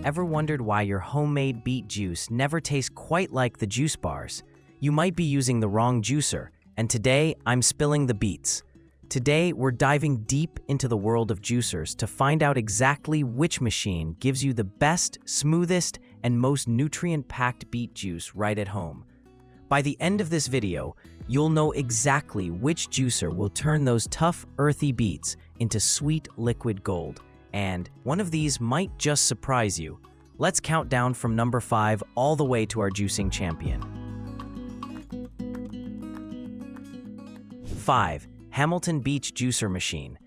Ever wondered why your homemade beet juice never tastes quite like the juice bars? You might be using the wrong juicer, and today I'm spilling the beets. Today we're diving deep into the world of juicers to find out exactly which machine gives you the best, smoothest, and most nutrient-packed beet juice right at home. By the end of this video, you'll know exactly which juicer will turn those tough, earthy beets into sweet liquid gold. And one of these might just surprise you. Let's count down from number 5 all the way to our juicing champion. 5. Hamilton Beet Juicer Machine.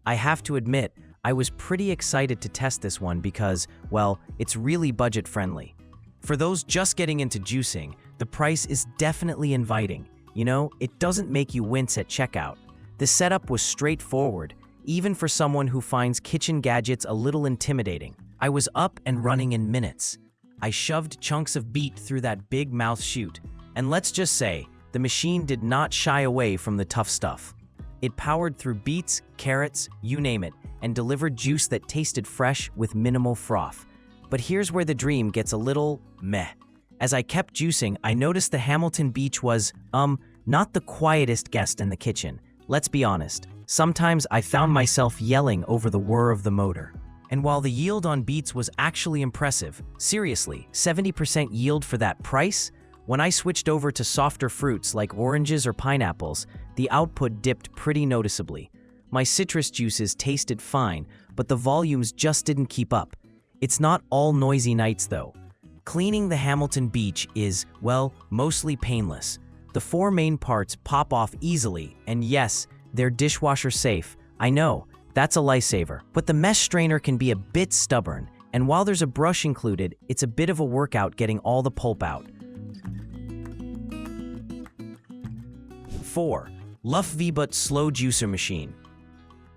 I have to admit, I was pretty excited to test this one because, well, it's really budget-friendly. For those just getting into juicing, the price is definitely inviting. You know, it doesn't make you wince at checkout. The setup was straightforward, even for someone who finds kitchen gadgets a little intimidating. I was up and running in minutes. I shoved chunks of beet through that big mouth chute, and let's just say, the machine did not shy away from the tough stuff. It powered through beets, carrots, you name it, and delivered juice that tasted fresh with minimal froth. But here's where the dream gets a little meh. As I kept juicing, I noticed the Hamilton Beet was, not the quietest guest in the kitchen. Let's be honest. Sometimes I found myself yelling over the whir of the motor. And while the yield on beets was actually impressive, seriously, 70% yield for that price? When I switched over to softer fruits like oranges or pineapples, the output dipped pretty noticeably. My citrus juices tasted fine, but the volumes just didn't keep up. It's not all noisy nights though. Cleaning the Hamilton Beet is, well, mostly painless. The 4 main parts pop off easily, and yes, they're dishwasher safe. I know, that's a lifesaver. But the mesh strainer can be a bit stubborn, and while there's a brush included, it's a bit of a workout getting all the pulp out. 4. LUFVEBUT Slow Juicer Machine.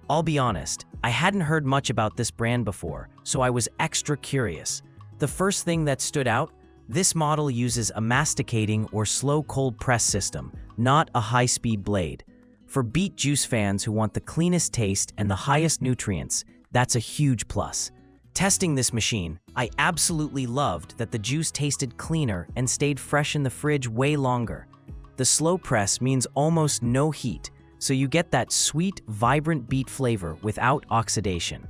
I'll be honest, I hadn't heard much about this brand before, so I was extra curious. The first thing that stood out, this model uses a masticating or slow cold press system, not a high-speed blade. For beet juice fans who want the cleanest taste and the highest nutrients, that's a huge plus. Testing this machine, I absolutely loved that the juice tasted cleaner and stayed fresh in the fridge way longer. The slow press means almost no heat, so you get that sweet, vibrant beet flavor without oxidation.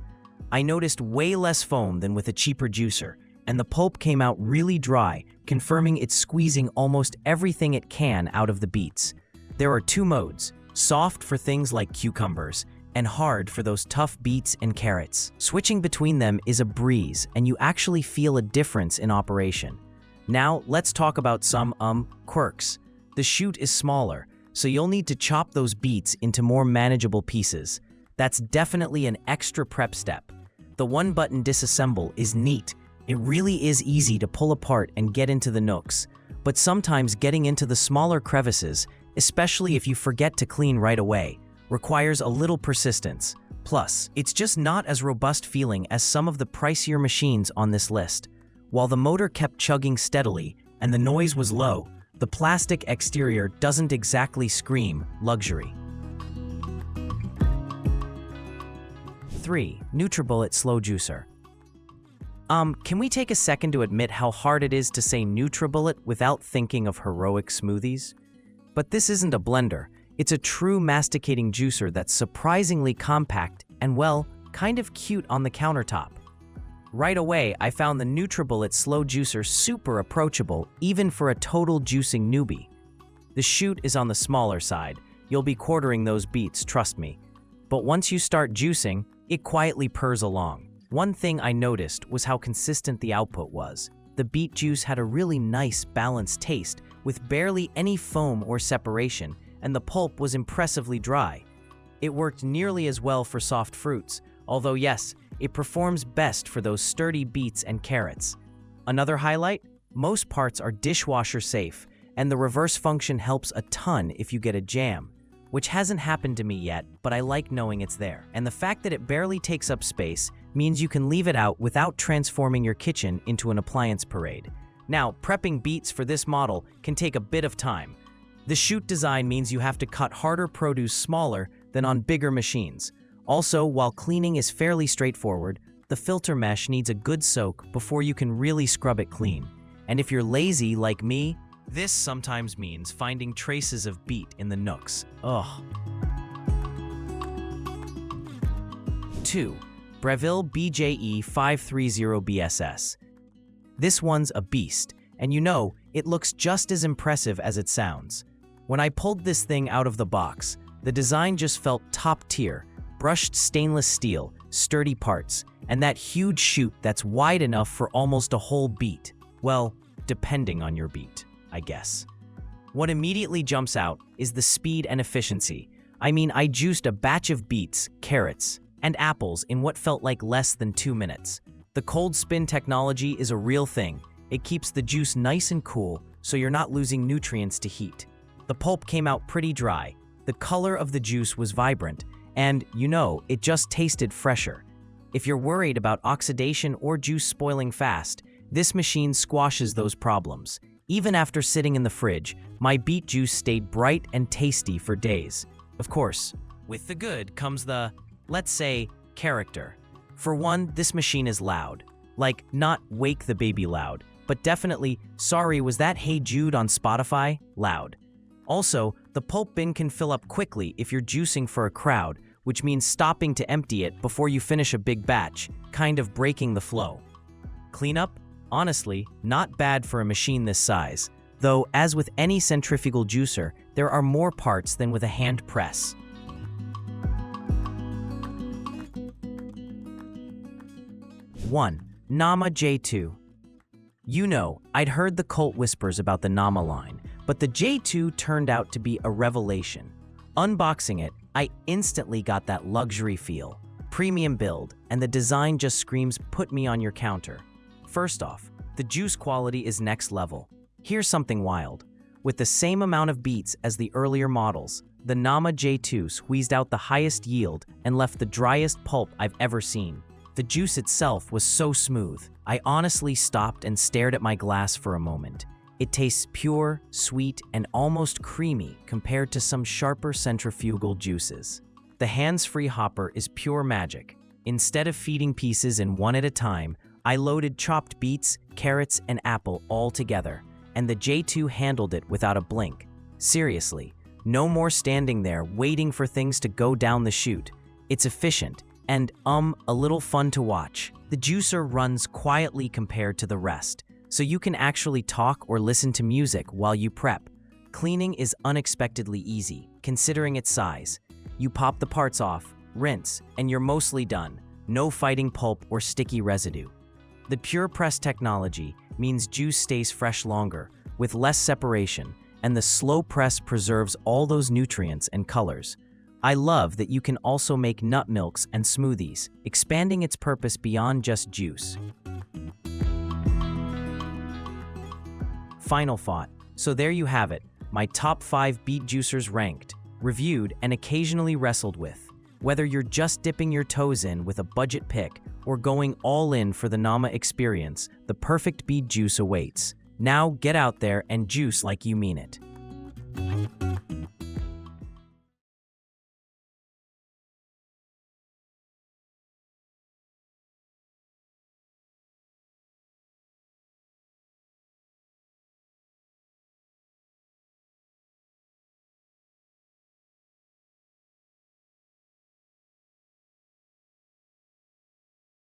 I noticed way less foam than with a cheaper juicer, and the pulp came out really dry, confirming it's squeezing almost everything it can out of the beets. There are 2 modes. Soft for things like cucumbers, and hard for those tough beets and carrots. Switching between them is a breeze, and you actually feel a difference in operation. Now, let's talk about some, quirks. The chute is smaller, so you'll need to chop those beets into more manageable pieces. That's definitely an extra prep step. The 1-button disassemble is neat. It really is easy to pull apart and get into the nooks, but sometimes getting into the smaller crevices, especially if you forget to clean right away, requires a little persistence. Plus, it's just not as robust feeling as some of the pricier machines on this list. While the motor kept chugging steadily and the noise was low, the plastic exterior doesn't exactly scream luxury. 3. nutribullet Slow Juicer. Can we take a second to admit how hard it is to say nutribullet without thinking of heroic smoothies? But this isn't a blender. It's a true masticating juicer that's surprisingly compact and, well, kind of cute on the countertop. Right away, I found the nutribullet Slow Juicer super approachable, even for a total juicing newbie. The chute is on the smaller side. You'll be quartering those beets, trust me. But once you start juicing, it quietly purrs along. One thing I noticed was how consistent the output was. The beet juice had a really nice, balanced taste, with barely any foam or separation, and the pulp was impressively dry. It worked nearly as well for soft fruits, although yes, it performs best for those sturdy beets and carrots. Another highlight? Most parts are dishwasher safe, and the reverse function helps a ton if you get a jam, which hasn't happened to me yet, but I like knowing it's there. And the fact that it barely takes up space means you can leave it out without transforming your kitchen into an appliance parade. Now, prepping beets for this model can take a bit of time. The chute design means you have to cut harder produce smaller than on bigger machines. Also, while cleaning is fairly straightforward, the filter mesh needs a good soak before you can really scrub it clean. And if you're lazy like me, this sometimes means finding traces of beet in the nooks. Ugh. 2. Breville BJE530BSS. This one's a beast, and you know, it looks just as impressive as it sounds. When I pulled this thing out of the box, the design just felt top tier, brushed stainless steel, sturdy parts, and that huge chute that's wide enough for almost a whole beet. Well, depending on your beet, I guess. What immediately jumps out is the speed and efficiency. I mean, I juiced a batch of beets, carrots, and apples in what felt like less than 2 minutes. The cold spin technology is a real thing. It keeps the juice nice and cool, so you're not losing nutrients to heat. The pulp came out pretty dry. The color of the juice was vibrant, and, you know, it just tasted fresher. If you're worried about oxidation or juice spoiling fast, this machine squashes those problems. Even after sitting in the fridge, my beet juice stayed bright and tasty for days. Of course, with the good comes the, let's say, character. For one, this machine is loud. Like, not Wake the Baby loud, but definitely, sorry, was that Hey Jude on Spotify loud. Also, the pulp bin can fill up quickly if you're juicing for a crowd, which means stopping to empty it before you finish a big batch, kind of breaking the flow. Cleanup? Honestly, not bad for a machine this size, though as with any centrifugal juicer, there are more parts than with a hand press. 1. Nama J2. You know, I'd heard the cult whispers about the Nama line, but the J2 turned out to be a revelation. Unboxing it, I instantly got that luxury feel, premium build, and the design just screams put me on your counter. First off, the juice quality is next level. Here's something wild. With the same amount of beets as the earlier models, the Nama J2 squeezed out the highest yield and left the driest pulp I've ever seen. The juice itself was so smooth, I honestly stopped and stared at my glass for a moment. It tastes pure, sweet, and almost creamy compared to some sharper centrifugal juices. The hands-free hopper is pure magic. Instead of feeding pieces in one at a time, I loaded chopped beets, carrots, and apple all together, and the J2 handled it without a blink. Seriously, no more standing there waiting for things to go down the chute. It's efficient, and a little fun to watch. The juicer runs quietly compared to the rest, so you can actually talk or listen to music while you prep. Cleaning is unexpectedly easy, considering its size. You pop the parts off, rinse, and you're mostly done. No fighting pulp or sticky residue. The pure press technology means juice stays fresh longer, with less separation, and the slow press preserves all those nutrients and colors. I love that you can also make nut milks and smoothies, expanding its purpose beyond just juice. Final thought. So there you have it, my top 5 beet juicers ranked, reviewed, and occasionally wrestled with. Whether you're just dipping your toes in with a budget pick or going all in for the Nama experience, the perfect beet juice awaits. Now get out there and juice like you mean it.